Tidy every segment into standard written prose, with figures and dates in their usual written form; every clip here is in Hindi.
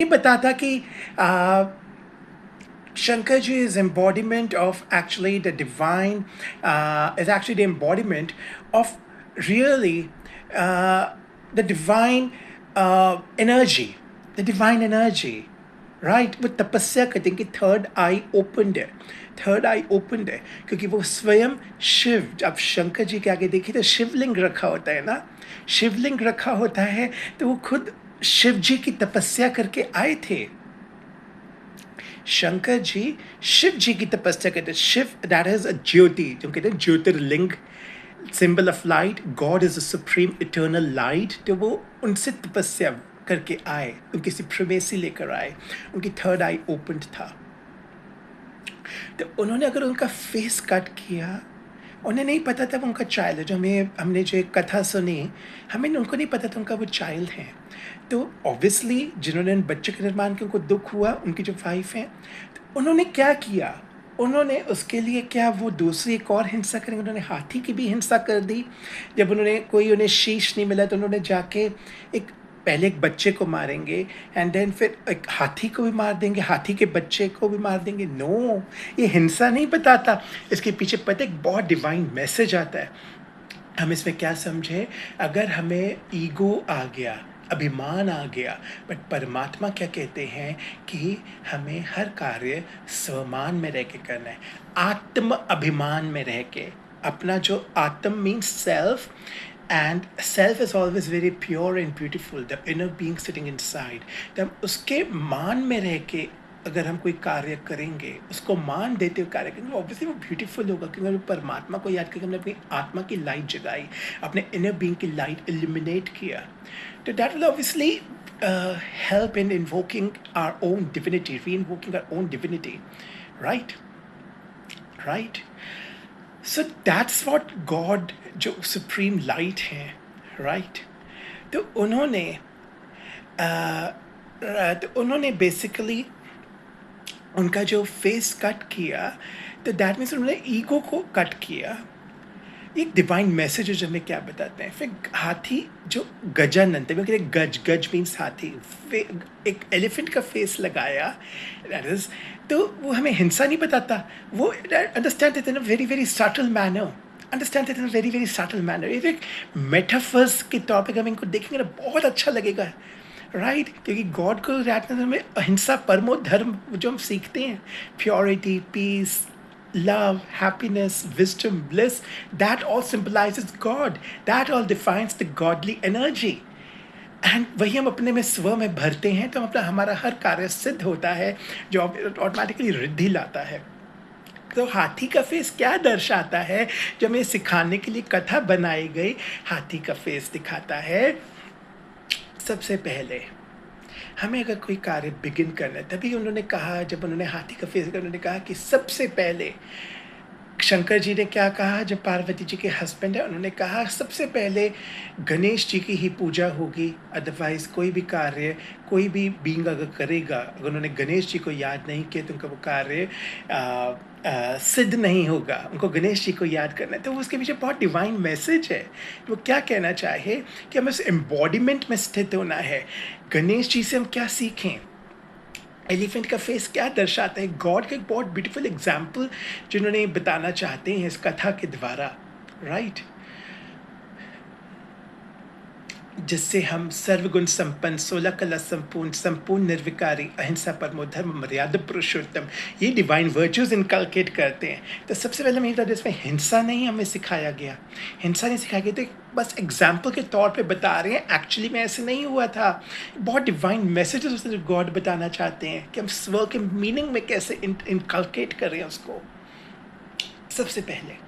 ये बताता कि uh, Shankarji is embodiment of actually the divine, is actually the embodiment of really uh, the divine energy, the divine energy, right? वो तपस्या करते हैं कि थर्ड आई ओपनड है, थर्ड आई ओपनड है, क्योंकि वो स्वयं शिव, अब शंकर जी के आगे देखिए तो शिवलिंग रखा होता है ना, शिवलिंग रखा होता है, तो वो खुद शिव जी की तपस्या करके आए थे। शंकर जी शिव जी की तपस्या करते, Shiv that is a jyoti, जो कहते हैं jyotirlinga, symbol of light, god is a supreme eternal light, तो वो उनसे तपस्या करके आए, उनकी सुप्रीमेसी लेकर आए, उनकी थर्ड आई ओपन था। तो उन्होंने अगर उनका फेस कट किया, उन्हें नहीं पता था वो उनका चाइल्ड है, जो हमने जो एक कथा सुनी, हमें उनको नहीं पता था उनका वो चाइल्ड है। तो ऑब्वियसली जिन्होंने बच्चे का निर्माण किया उनको दुख हुआ, उनकी जो वाइफ हैं, तो उन्होंने क्या किया, उन्होंने उसके लिए क्या वो दूसरी एक और हिंसा करेंगे, उन्होंने हाथी की भी हिंसा कर दी। जब उन्हें शीश नहीं मिला तो उन्होंने जाके एक, पहले एक बच्चे को मारेंगे एंड देन फिर एक हाथी को भी मार देंगे, हाथी के बच्चे को भी मार देंगे। नो, ये हिंसा नहीं बताता, इसके पीछे पता एक बहुत डिवाइन मैसेज आता है। हम इसमें क्या समझे, अगर हमें ईगो आ गया, अभिमान आ गया, बट परमात्मा क्या कहते हैं कि हमें हर कार्य स्वमान में रह के करना है, आत्म अभिमान में रह के। अपना जो आत्म means self, and self is always very pure and beautiful, the inner being sitting inside। तो हम उसके मान में रह के अगर हम कोई कार्य करेंगे, उसको मान देते हुए कार्य करेंगे, ऑब्वियसली वो ब्यूटीफुल होगा, क्योंकि हमने परमात्मा को याद करके हमने अपनी आत्मा की लाइट जगाई, अपने इनर बीइंग की लाइट इल्यूमिनेट किया। तो that will obviously help in invoking our own divinity, re-invoking our own divinity, right? Right? So that's what God, जो सुप्रीम लाइट है, राइट? तो उन्होंने बेसिकली उनका जो फेस कट किया, तो दैट मीन्स उन्होंने ईगो को कट किया। एक डिवाइन मैसेज है जो हमें क्या बताते हैं। फिर हाथी जो गजानंद है, गज, गज मीन्स हाथी, एक एलिफेंट का फेस लगाया, दैट इज, तो वो हमें हिंसा नहीं बताता, वो understand it in a very very subtle manner, understand it in a very very subtle manner. एक मेटाफर्स के टॉप पे हम इनको देखेंगे ना, बहुत अच्छा लगेगा, राइट? क्योंकि गॉड को याद में अहिंसा परमो धर्म जो हम सीखते हैं, purity, peace, love, happiness, wisdom, bliss, that all symbolizes God. That all defines the godly energy. And वही हम अपने में स्व में भरते हैं, तो अपना हमारा हर कार्य सिद्ध होता है, जो ऑटोमेटिकली रिद्धि लाता है। तो हाथी का फेस क्या दर्शाता है, जो हमें सिखाने के लिए कथा बनाई गई, हाथी का फेस दिखाता है सबसे पहले हमें अगर कोई कार्य बिगिन करना है, तभी उन्होंने कहा, जब उन्होंने हाथी का फेस, उन्होंने कहा कि सबसे पहले शंकर जी ने क्या कहा, जब पार्वती जी के हस्बैंड है, उन्होंने कहा सबसे पहले गणेश जी की ही पूजा होगी, अदरवाइज कोई भी कार्य, कोई भी बीइंग अगर करेगा, अगर उन्होंने गणेश जी को याद नहीं किया तो उनका वो कार्य सिद्ध नहीं होगा। उनको गणेश जी को याद करना है। तो उसके पीछे बहुत डिवाइन मैसेज है। वो क्या कहना चाहे कि हमें उस एम्बॉडीमेंट में स्थित होना है। गणेश जी से हम क्या सीखें, एलिफेंट का फेस क्या दर्शाता है, गॉड का एक बहुत ब्यूटीफुल एग्जाम्पल जिन्होंने बताना चाहते हैं इस कथा के द्वारा, राइट? जिससे हम सर्वगुण संपन्न, 16 कला संपूर्ण, संपूर्ण निर्विकारी, अहिंसा परमो धर्म, मर्यादा पुरुषोत्तम, ये डिवाइन वर्च्यूज इनकलकेट करते हैं। तो सबसे पहले मैं बता, इसमें हिंसा नहीं हमें सिखाया गया, हिंसा नहीं सिखाया गया, तो बस एग्जाम्पल के तौर पे बता रहे हैं, एक्चुअली में ऐसे नहीं हुआ था। बहुत डिवाइन मैसेजेस उसने जो गॉड बताना चाहते हैं कि हम स्व के मीनिंग में कैसे इनकलकेट करें उसको। सबसे पहले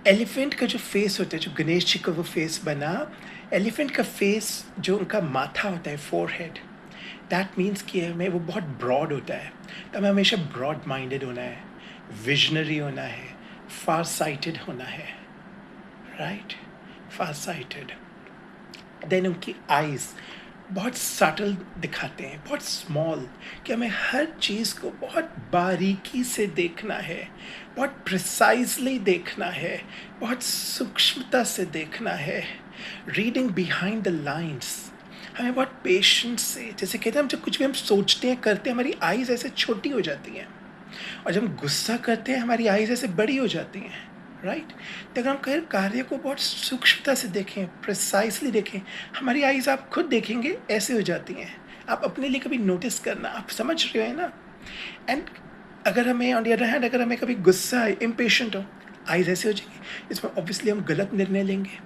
एलिफेंट का जो फेस होता है, जो गणेश जी का वो फेस बना, एलिफेंट का फेस जो उनका माथा होता है, फोरहेड, दैट मीन्स कि हमें वो बहुत ब्रॉड होता है, तो हमें हमेशा ब्रॉड माइंडेड होना है, विजनरी होना है, फार साइटेड होना है, राइट? फार साइटेड। देन उनकी आइज़ बहुत सटल दिखाते हैं, बहुत स्मॉल, कि हमें हर चीज़ को बहुत बारीकी से देखना है, बहुत प्रिसाइजली देखना है, बहुत सूक्ष्मता से देखना है, रीडिंग बिहाइंड द लाइन्स। हमें बहुत पेशेंस से, जैसे कहते हैं हम जब कुछ भी हम सोचते हैं करते हैं हमारी आईज ऐसे छोटी हो जाती हैं, और जब हम गुस्सा करते हैं हमारी आईज ऐसे बड़ी हो जाती हैं, राइट। तो अगर हम कहीं कार्य को बहुत सूक्ष्मता से देखें, प्रिसाइसली देखें, हमारी आईज आप खुद देखेंगे ऐसे हो जाती हैं। आप अपने लिए कभी नोटिस करना, आप समझ रहे हो ना। एंड अगर हमें ऑन द अदर हैंड, अगर हमें कभी गुस्सा है, इम्पेशेंट हो, आइज ऐसे हो जाएगी, इसमें ऑब्वियसली हम गलत निर्णय लेंगे।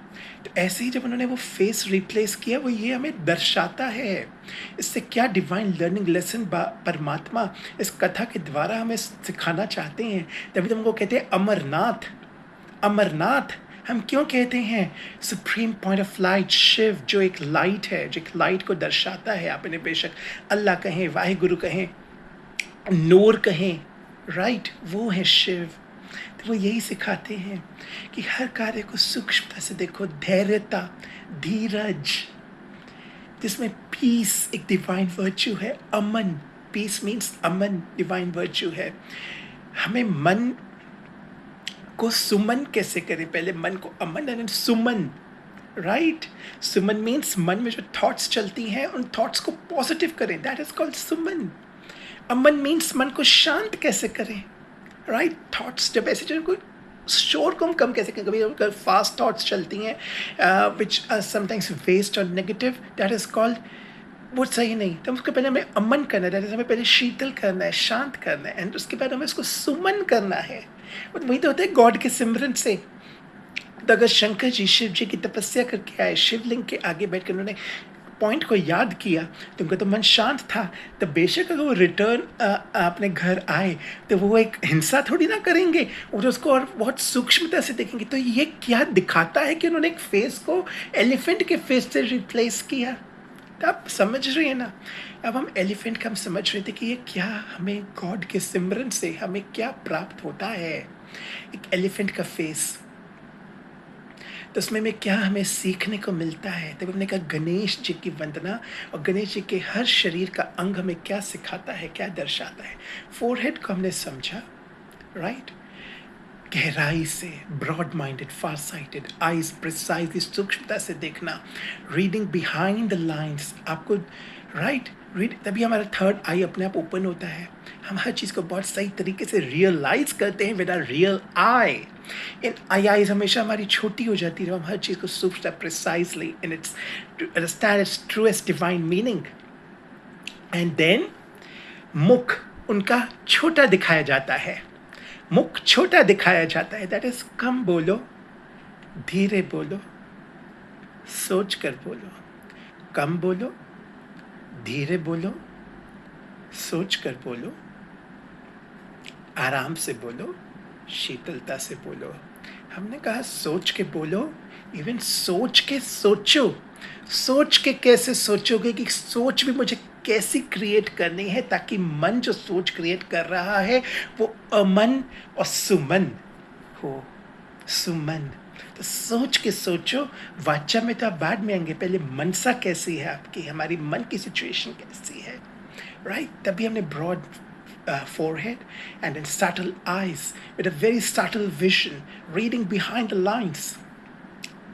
तो ऐसे ही जब उन्होंने वो फेस रिप्लेस किया, वो ये हमें दर्शाता है इससे क्या डिवाइन लर्निंग लेसन परमात्मा इस कथा के द्वारा हमें सिखाना चाहते हैं। तभी तो हमको कहते हैं अमरनाथ। अमरनाथ हम क्यों कहते हैं? Supreme point of light, Shiva जो एक लाइट है, जो एक लाइट को दर्शाता है। आपने बेशक अल्लाह कहें, वाहिगुरु कहें, नूर कहें, राइट, वो है शिव। तो वो यही सिखाते हैं कि हर कार्य को सूक्ष्मता से देखो, धैर्यता, धीरज, जिसमें पीस एक डिवाइन वर्च्यू है, अमन, पीस मीन्स अमन, डिवाइन वर्च्यू है। हमें मन को सुमन कैसे करें? पहले मन को अमन एंड सुमन, राइट। सुमन मीन्स मन में जो थॉट्स चलती हैं उन थॉट्स को पॉजिटिव करें, that is called Suman. Aman means मन को शांत कैसे करें, राइट। थॉट्स जब ऐसे जो शोर को हम कम कैसे करें, कभी फास्ट थॉट्स चलती हैं विच आर समटाइम्स वेस्ट और नेगेटिव, दैट इज कॉल्ड, वो सही नहीं। तो उसके पहले हमें अमन करना है, दैट इज हमें पहले शीतल करना है, शांत करना है, एंड उसके बाद हमें उसको सुमन करना है। वही तो होता है गॉड के सिमरन से। तो अगर शंकर जी शिव जी की तपस्या करके आए, शिवलिंग के आगे बैठ कर उन्होंने पॉइंट को याद किया, तो उनका तो मन शांत था। तो बेशक अगर वो रिटर्न अपने घर आए तो वो एक हिंसा थोड़ी ना करेंगे, वो तो उसको और बहुत सूक्ष्मता से देखेंगे। तो ये क्या दिखाता है कि उन्होंने एक फेस को एलिफेंट के फेस से रिप्लेस किया। तो आप समझ रहे हैं ना। अब हम एलिफेंट का हम समझ रहे थे कि ये क्या हमें गॉड के सिमरन से हमें क्या प्राप्त होता है, एक एलिफेंट का फेस। तो उसमें में क्या हमें सीखने को मिलता है। तब हमने कहा गणेश जी की वंदना, और गणेश जी के हर शरीर का अंग हमें क्या सिखाता है, क्या दर्शाता है। फोरहेड को हमने समझा, राइट, गहराई से, ब्रॉड माइंडेड, फार साइटेड, आईज प्रिसाइजली, सूक्ष्मता से देखना, रीडिंग बिहाइंड द लाइन्स, आपको राइट रीड, तभी हमारा थर्ड आई अपने आप ओपन होता है। हम हर चीज़ को बहुत सही तरीके से रियलाइज करते हैं with our real eye. In eyes हमेशा हमारी छोटी हो जाती है, हम हर चीज़ को सूक्ष्मता, precisely in its understand its truest divine meaning. And then मुख उनका छोटा दिखाया जाता है, मुख छोटा दिखाया जाता है, दैट इज कम बोलो, धीरे बोलो, सोच कर बोलो। कम बोलो, धीरे बोलो, सोच कर बोलो, आराम से बोलो, शीतलता से बोलो। हमने कहा सोच के बोलो, इवन सोच के सोचो। सोच के कैसे सोचोगे कि सोच भी मुझे कैसी क्रिएट करनी है ताकि मन जो सोच क्रिएट कर रहा है वो अमन और सुमन हो। सुमन, तो सोच के सोचो। वाचा में तो आप बाद में आएंगे, पहले मनसा कैसी है आपकी, हमारी मन की सिचुएशन कैसी है, राइट। तभी हमने broad forehead and then subtle eyes with a very subtle vision, reading behind the lines.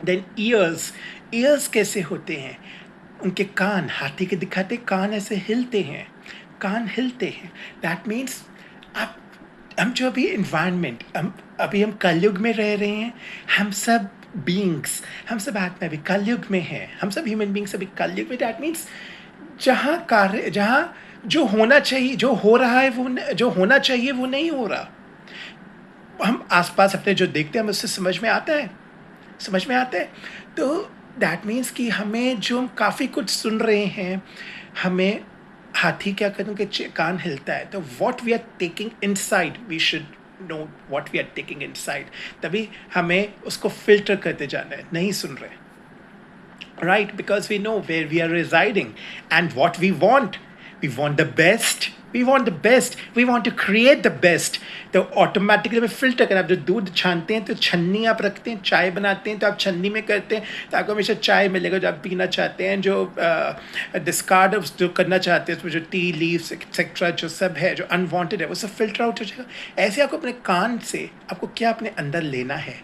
Then ears, ears कैसे होते हैं? उनके कान, हाथी के दिखाते कान ऐसे हिलते हैं, कान हिलते हैं। दैट मीन्स आप, हम जो अभी इन्वायरमेंट, हम कलयुग में रह रहे हैं, हम सब बींग्स, हम सब आत्मा भी कलयुग में हैं, हम सब ह्यूमन बींग्स अभी कलयुग में। दैट मीन्स जहाँ कार्य, जहाँ जो होना चाहिए, जो हो रहा है, वो जो होना चाहिए वो नहीं हो रहा। हम आसपास अपने जो देखते हैं, हमें उससे समझ में आता है, समझ में आता है। तो दैट मीन्स कि हमें जो हम काफ़ी कुछ सुन रहे हैं, हमें हाथी क्या करूँ कि कान हिलता है, तो what we are taking inside, we should know what we are taking inside. तभी हमें उसको फिल्टर करते जाना है, नहीं सुन रहे, right, because we know where we are residing and what we want. We want the best, we want the best, we want to create the best. तो ऑटोमेटिकली हमें फिल्टर करना। आप जो दूध छानते हैं तो छन्नी आप रखते हैं, चाय बनाते हैं तो आप छन्नी में करते हैं, तो आपको हमेशा चाय मिलेगा जो आप पीना चाहते हैं। जो डिस्कार्ड जो करना चाहते हैं, उसमें जो टी लीव्स एक्सेट्रा जो सब है, जो अनवांटेड है, वो सब फिल्टर आउट हो जाएगा। ऐसे आपको अपने कान से आपको क्या अपने अंदर लेना है,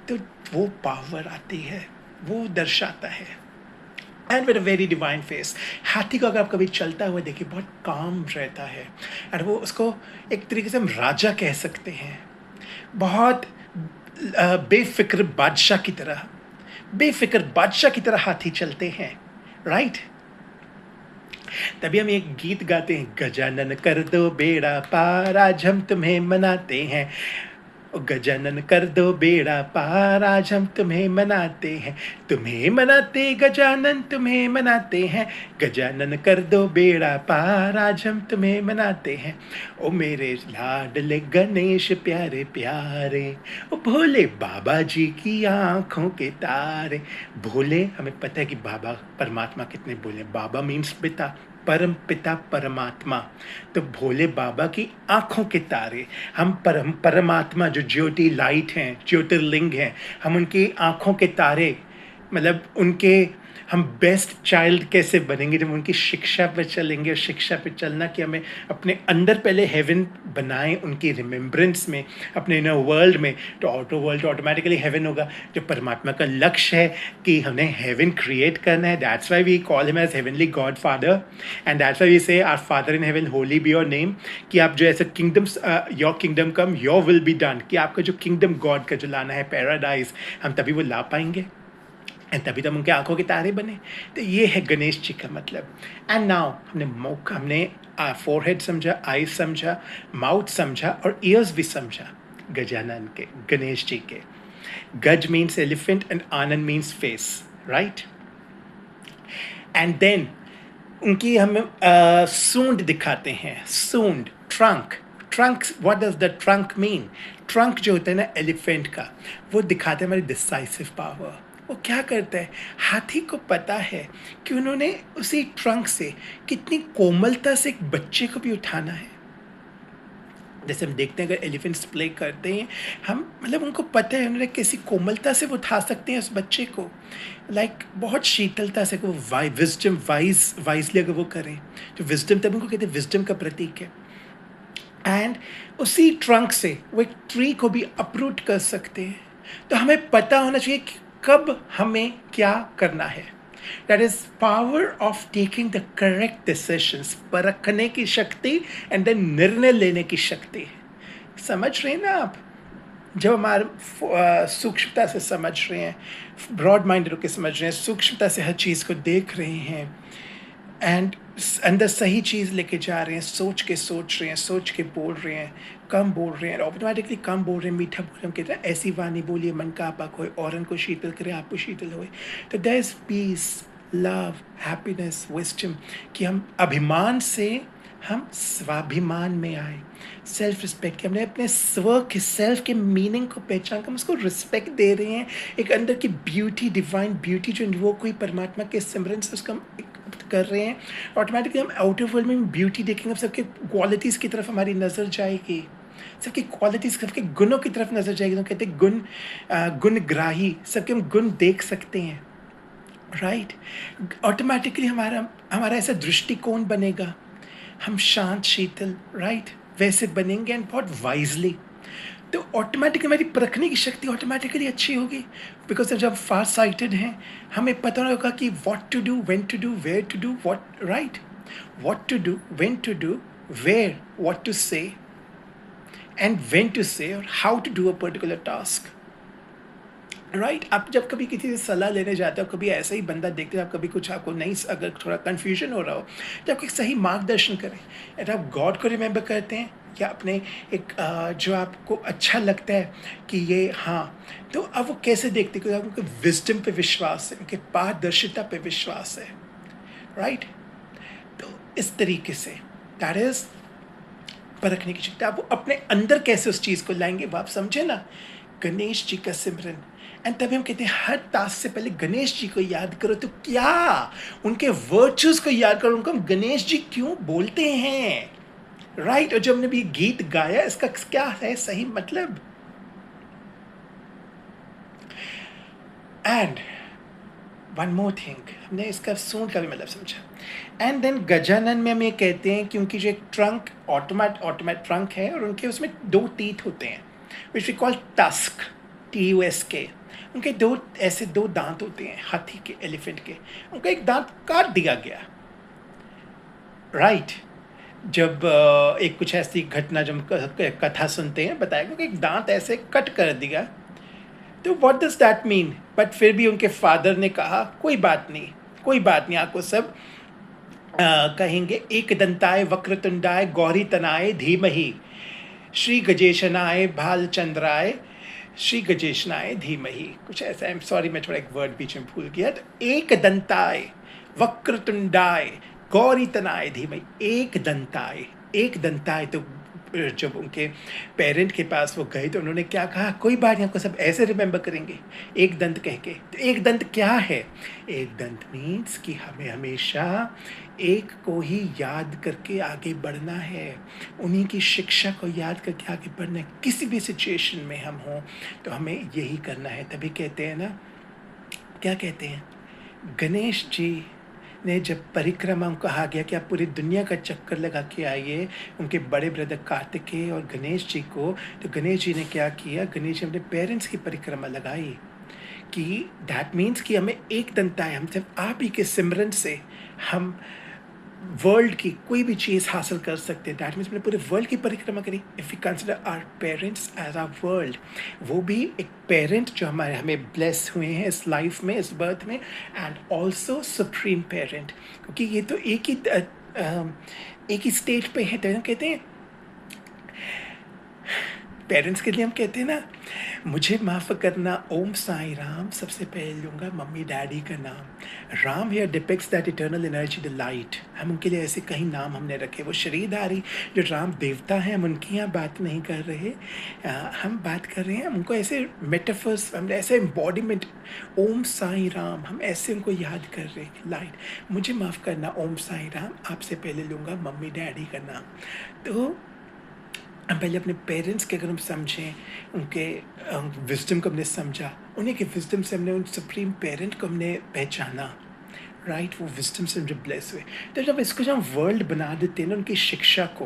तो वो पावर आती है, वो दर्शाता है। And with a very divine face. हाथी को अगर आप कभी चलता हुआ देखिए, बहुत काम रहता है, और वो उसको एक तरीके से हम राजा कह सकते हैं। बहुत बेफिक्र बादशाह की तरह, बेफिक्र बादशाह की तरह हाथी चलते हैं, राइट। तभी हम एक गीत गाते हैं, गजानन कर दो बेड़ा पार आज हम तुम्हें मनाते हैं। ओ गजानन कर दो बेड़ा पार आज हम तुम्हें मनाते हैं, तुम्हें मनाते गजानन तुम्हें मनाते हैं, गजानन कर दो बेड़ा पार आज हम तुम्हें मनाते हैं। ओ मेरे लाडले गणेश प्यारे प्यारे, ओ भोले बाबा जी की आंखों के तारे। भोले, हमें पता है कि बाबा परमात्मा कितने भोले, बाबा मीन्स पिता, परम पिता परमात्मा। तो भोले बाबा की आंखों के तारे, हम परमात्मा जो ज्योति लाइट हैं, ज्योतिर्लिंग हैं, हम उनकी आंखों के तारे, मतलब उनके हम बेस्ट चाइल्ड कैसे बनेंगे जब उनकी शिक्षा पर चलेंगे। और शिक्षा पर चलना कि हमें अपने अंदर पहले हेवन बनाएं उनकी रिमेम्बरेंस में, अपने इनर वर्ल्ड में, तो आउटर वर्ल्ड ऑटोमेटिकली हेवन होगा। जो परमात्मा का लक्ष्य है कि हमें हेवन क्रिएट करना है, that's why we call him as heavenly god father, and that's why we say our father in heaven holy be your name. कि आप जो ऐसे kingdoms, your kingdom come your will be done, कि आपका जो किंगडम गॉड का जो लाना है पैराडाइज, हम तभी वो ला पाएंगे, एंड तभी तो उनके आंखों के तारे बने। तो ये है गणेश जी का मतलब। एंड नाउ हमने फोरहेड समझा, आई समझा, माउथ समझा और ईयर्स भी समझा गजानन के, गणेश जी के। गज मीन्स एलिफेंट एंड आनंद means face, right. And then उनकी हम सूंड दिखाते हैं, सूंड, trunk. Trunk, what does the trunk mean? Trunk जो होता है ना एलिफेंट का, वो दिखाते हैं हमारी डिसाइसिव पावर। वो क्या करता है, हाथी को पता है कि उन्होंने उसी ट्रंक से कितनी कोमलता से एक बच्चे को भी उठाना है। जैसे हम देखते हैं अगर एलिफेंट्स प्ले करते हैं, हम मतलब उनको पता है उन्होंने कैसी कोमलता से वो उठा सकते हैं उस बच्चे को, लाइक बहुत शीतलता से। वो विजडम, वाइजली अगर वो करें, जो विजडम, तब उनको कहते हैं विजडम का प्रतीक है। एंड उसी ट्रंक से वो एक ट्री को भी अप्रूट कर सकते हैं। तो हमें पता होना चाहिए कि कब हमें क्या करना है। That is power of taking the correct decisions, परखने की शक्ति एंड देन निर्णय लेने की शक्ति। समझ रहे हैं ना आप? जब हमारे सूक्ष्मता से समझ रहे हैं, ब्रॉड माइंडेड होकर समझ रहे हैं, सूक्ष्मता से हर चीज़ को देख रहे हैं, एंड अंदर सही चीज़ लेके जा रहे हैं, सोच के सोच रहे हैं, सोच के बोल रहे हैं, कम बोल रहे हैं, ऑटोमेटिकली कम बोल रहे हैं, मीठा बोल रहे हैं। कहते हैं ऐसी वाणी बोलिए मन का आपा खोए, औरन को शीतल करे आपको शीतल होए। तो there is peace, love, happiness, wisdom, कि हम अभिमान से हम स्वाभिमान में आए, सेल्फ रिस्पेक्ट, कि हमने अपने स्व के, सेल्फ के मीनिंग को पहचान कर हम उसको रिस्पेक्ट दे रहे हैं। एक अंदर की ब्यूटी, डिवाइन ब्यूटी जो वो कोई परमात्मा के सिमरन से उसका हम कर रहे हैं, ऑटोमेटिकली हम आउटर वर्ल्ड में ब्यूटी देखेंगे, सबके क्वालिटीज़ की तरफ हमारी नज़र जाएगी, सबकी क्वालिटीज़, सबके गुणों की तरफ नज़र जाएगी। तो कहते हैं गुण, गुणग्राही, सबके हम गुण देख सकते हैं, राइट। ऑटोमेटिकली हमारा ऐसा दृष्टिकोण बनेगा, हम शांत शीतल, राइट, वैसे बनेंगे, एंड बहुत वाइजली। तो ऑटोमेटिकली हमारी परखने की शक्ति ऑटोमेटिकली अच्छी होगी, बिकॉज जब फार साइटेड हैं हमें पता होगा कि what to do, when to do, where to do, what, right, what to do, when to do, where, what to say, and when to say, और how to do a particular task, right. आप जब कभी किसी से सलाह लेने जाते हो, कभी ऐसा ही बंदा देखते हो, आप कभी कुछ आपको नहीं, अगर थोड़ा कन्फ्यूजन हो रहा हो, तो आपको एक सही मार्गदर्शन करें। एंड आप गॉड को रिमेंबर करते हैं या अपने एक जो आपको अच्छा लगता है कि ये, हाँ, तो अब वो कैसे देखते, क्योंकि उनके विजडम पे विश्वास है, उनके पारदर्शिता पे विश्वास है, राइट। तो इस तरीके से दैट इज परखने की शक्ति। आप अपने अंदर कैसे उस चीज़ को लाएंगे, वो आप समझे ना, गणेश जी का सिमरन। एंड तभी हम कहते हैं हर टास्क से पहले गणेश जी को याद करो। तो क्या उनके वर्चुअस को याद करो, उनको हम गणेश जी क्यों बोलते हैं, राइट। और जब हमने भी गीत गाया, इसका क्या है सही मतलब। एंड वन मोर थिंग, हमने इसका सूंड का भी मतलब समझा। एंड देन गजानन में हम ये कहते हैं क्योंकि जो एक ट्रंक, ऑटोमेट ट्रंक है, और उनके उसमें 2 टीथ होते हैं, which we call tusk, TUSK, उनके दो ऐसे दो दांत होते हैं हाथी के, एलिफेंट के, उनका एक दांत काट दिया गया, राइट। जब एक कुछ ऐसी घटना जब कथा सुनते हैं बताया गया कि एक दांत ऐसे कट कर दिया, तो what does that mean, but फिर भी उनके फादर ने कहा कोई बात नहीं, कोई बात नहीं, आपको सब कहेंगे एक दंताय वक्रतुंडाय गौरी तनाय धीमहि श्री गजेशनाय भालचंद्राय श्री गजेशनाय धीमहि, कुछ ऐसा। आई एम सॉरी, मैं थोड़ा एक वर्ड बीच में भूल गया। तो एक दंताय वक्रतुंडाय गौरी तनाय धीमहि, एक दंताय। तो जब उनके पेरेंट के पास वो गए तो उन्होंने क्या कहा, कोई बात नहीं, आपको सब ऐसे रिमेंबर करेंगे एक दंत कह के। तो एक दंत क्या है, एक दंत मीन्स कि हमें हमेशा एक को ही याद करके आगे बढ़ना है, उन्हीं की शिक्षा को याद करके आगे बढ़ना है। किसी भी सिचुएशन में हम हों तो हमें यही करना है। तभी कहते हैं ना, क्या कहते हैं, गणेश जी ने जब परिक्रमा कहा गया कि आप पूरी दुनिया का चक्कर लगा के आइए उनके बड़े ब्रदर कार्तिकेय और गणेश जी को, तो गणेश जी ने क्या किया, गणेश जी अपने पेरेंट्स की परिक्रमा लगाई। कि दैट मीन्स कि हमें एक दंताय, हम सिर्फ आप ही के सिमरन से हम वर्ल्ड की कोई भी चीज़ हासिल कर सकते हैं। दैट मीन्स मैंने पूरे वर्ल्ड की परिक्रमा करी। If you consider our parents as our world, वो भी एक पेरेंट जो हमारे हमें ब्लेस हुए हैं इस लाइफ में, इस बर्थ में, एंड ऑल्सो सुप्रीम पेरेंट, क्योंकि ये तो एक ही स्टेज पे है। तो हम कहते हैं पेरेंट्स के लिए, हम कहते हैं ना, मुझे माफ़ करना ओम साई राम, सबसे पहले लूँगा मम्मी डैडी का नाम। Ram here depicts that eternal energy, the light. हम उनके लिए ऐसे कई नाम हमने रखे। वो शरीरधारी जो राम देवता हैं, हम उनकी यहाँ बात नहीं कर रहे, हम बात कर रहे हैं उनको ऐसे मेटाफर्स, हम ऐसे एम्बॉडीमेंट, ओम साई राम, हम ऐसे उनको याद कर रहे हैं, लाइट। मुझे माफ़ करना ओम साई राम, आपसे पहले लूँगा मम्मी डैडी का नाम। तो हम पहले अपने पेरेंट्स के अगर हम समझें, उनके विजडम को हमने समझा, उन्हीं के विजडम से हमने उन सुप्रीम पेरेंट को हमने पहचाना, राइट। वो विजडम से जो ब्लेस हुए, तो जब इसको जब हम वर्ल्ड बना देते हैं ना उनकी शिक्षा को,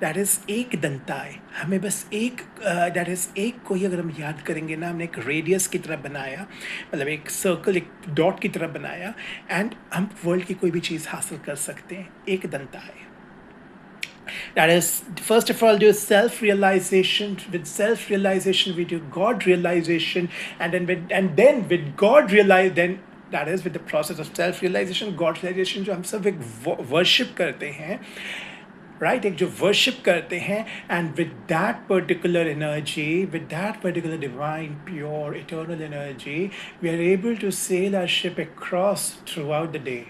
दैट इज़ एक दंताय, हमें बस एक दैट इज़ एक को ही अगर हम याद करेंगे ना, हमने एक रेडियस की तरह बनाया, मतलब एक सर्कल, एक डॉट की तरह बनाया, एंड हम वर्ल्ड की कोई भी चीज़ हासिल कर सकते हैं, एक दंताय। That is, first of all, do self-realization. With self-realization, we do God realization, and then with God realize, then that is with the process of self-realization, God realization, जो हम सब एक worship करते हैं, right? एक जो worship करते हैं, and with that particular energy, with that particular divine, pure, eternal energy, we are able to sail our ship across throughout the day.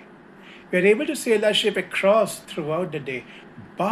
We are able to sail our ship across throughout the day. But